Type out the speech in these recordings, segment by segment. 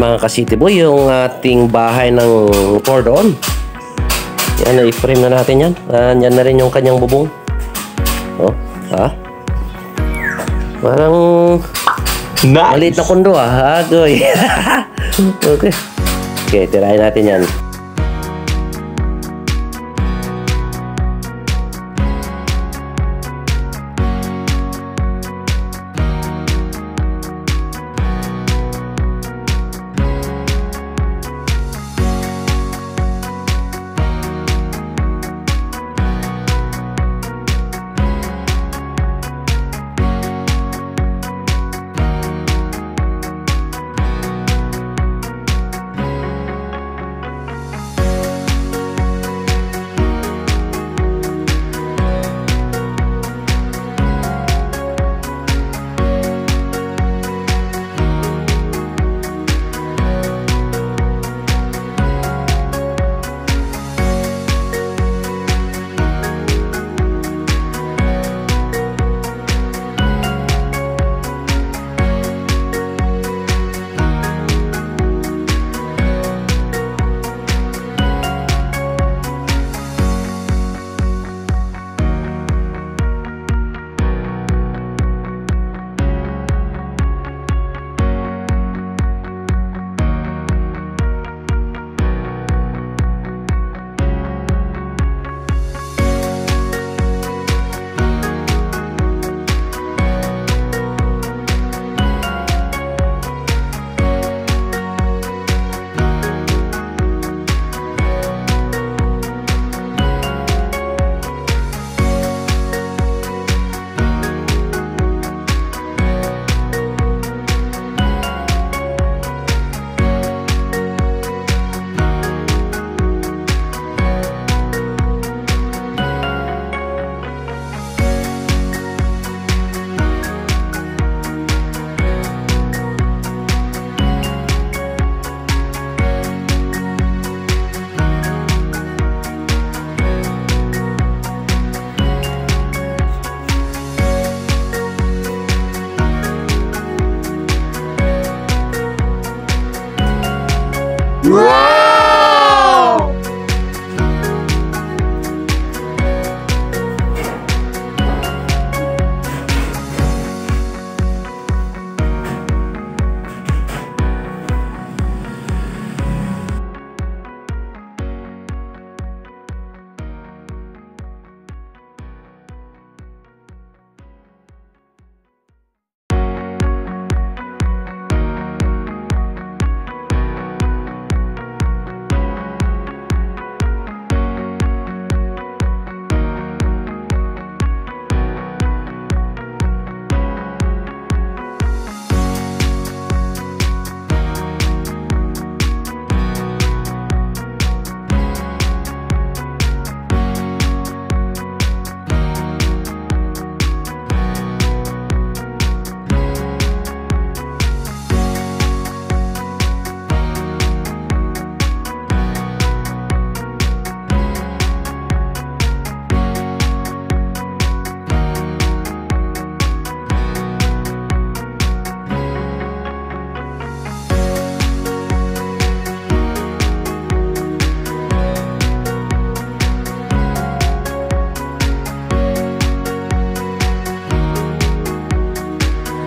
mga ka-City Boy, yung ating bahay ng motor doon. Yan, i-frame na natin yan. Yan na rin yung kanyang bubong. Oh, ha? Parang nice. Maliit na kondo Agoy. Okay. Okay, tirahin natin yan. Wow!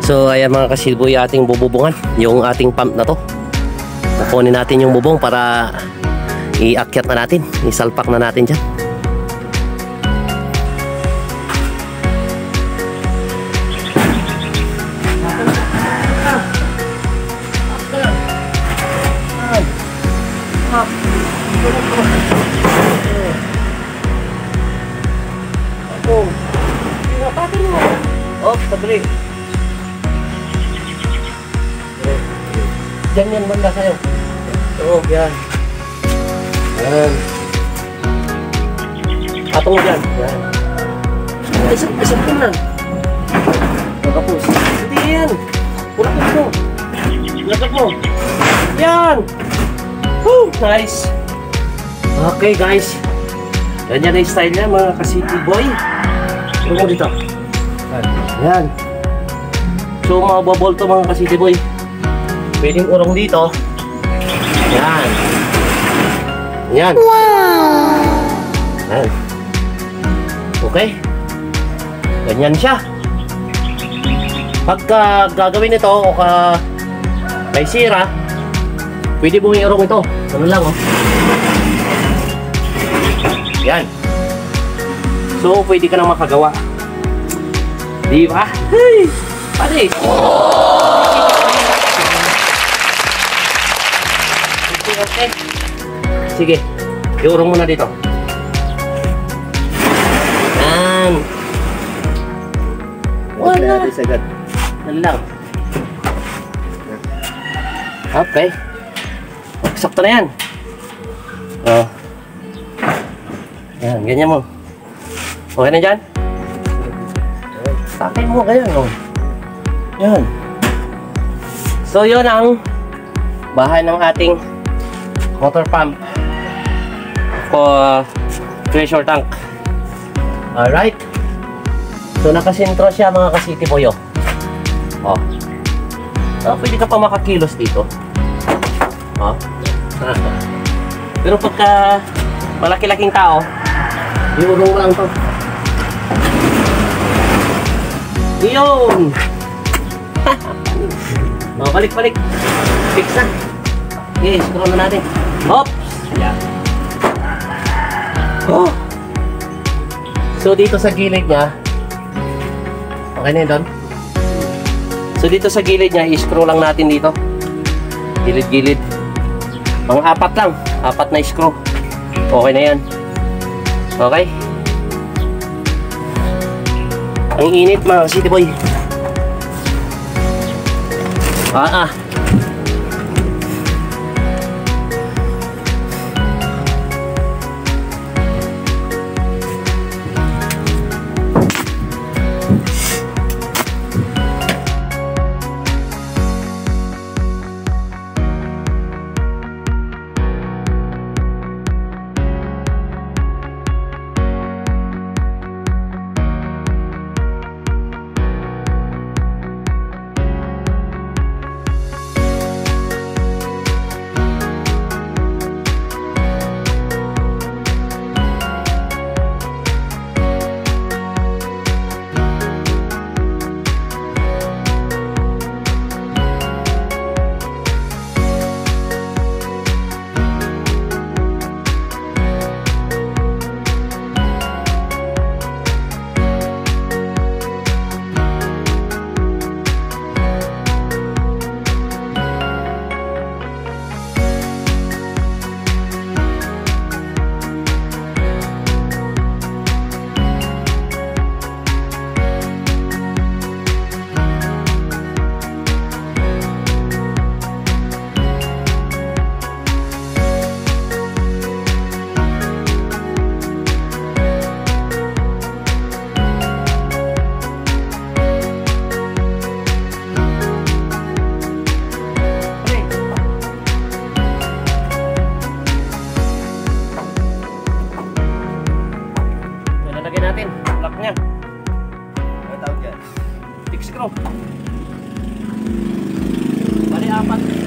So ayan mga kasilboy, ating bububungan yung ating pump na to. Kukunin natin yung bubong para iakyat na natin, isalpak na natin dyan. Oh, sabri. Diyan yan banda sa'yo. Oo, yan. Yan. Patong mo dyan. Yan. Isip ko na. Magkapos. Hindi yan. Ulakot mo. Ulakot mo. Yan. Woo! Nice. Okay guys. Yan yung style niya mga ka-City Boy. Ito mo dito. Yan. So mababolto mga ka-City Boy. Pwedeng urong dito. Yan. Yan. Wow! Yan. Okay. Ganyan siya. Pagka gagawin ito o may sira, pwede mong i-urong ito. Ano lang, oh. Yan. So, pwede ka nang makagawa. Di ba? Hey! Pare! Okay. Sige. I-urong mo na dito. Yan. Wala. Yan lang. Okay. Sakto na yan. Oh. Yan, ganyan mo. Okay na dyan? Tapin mo, ganyan. Oh. Yan. So, yun ang bahay ng ating water pump for pressure tank. Alright. So, nakasintro siya mga ka-city boy, oh. Oh. So, pwede ka pa makakilos dito. Oh. Pero pagka malaki-laking tao, iurong lang to. Yun! Oh, balik-balik. Fix na. Okay, scroll na natin. Oops! Yeah. Oh! So, dito sa gilid niya, okay na yun doon? So, dito sa gilid niya, i-screw lang natin dito. Gilid-gilid. Mga 4 lang. 4 na screw. Okay na yan. Okay? Ang init mga city boy. screw. Bali, 4.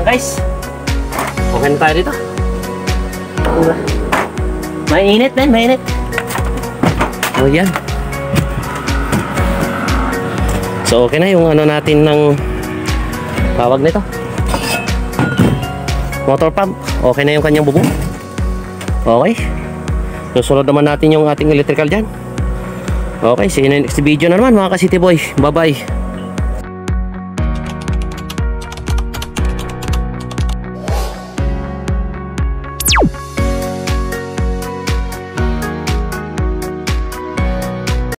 Guys, okay na tayo dito. Mainit, man, mainit. Oh, yan. So okay na yung ano natin ng tawag nito, motor pump. Okay na yung kanyang bubong. Okay, susunod naman natin yung ating electrical dyan. Okay, see you in the next video na naman mga ka-City Boy. Bye bye.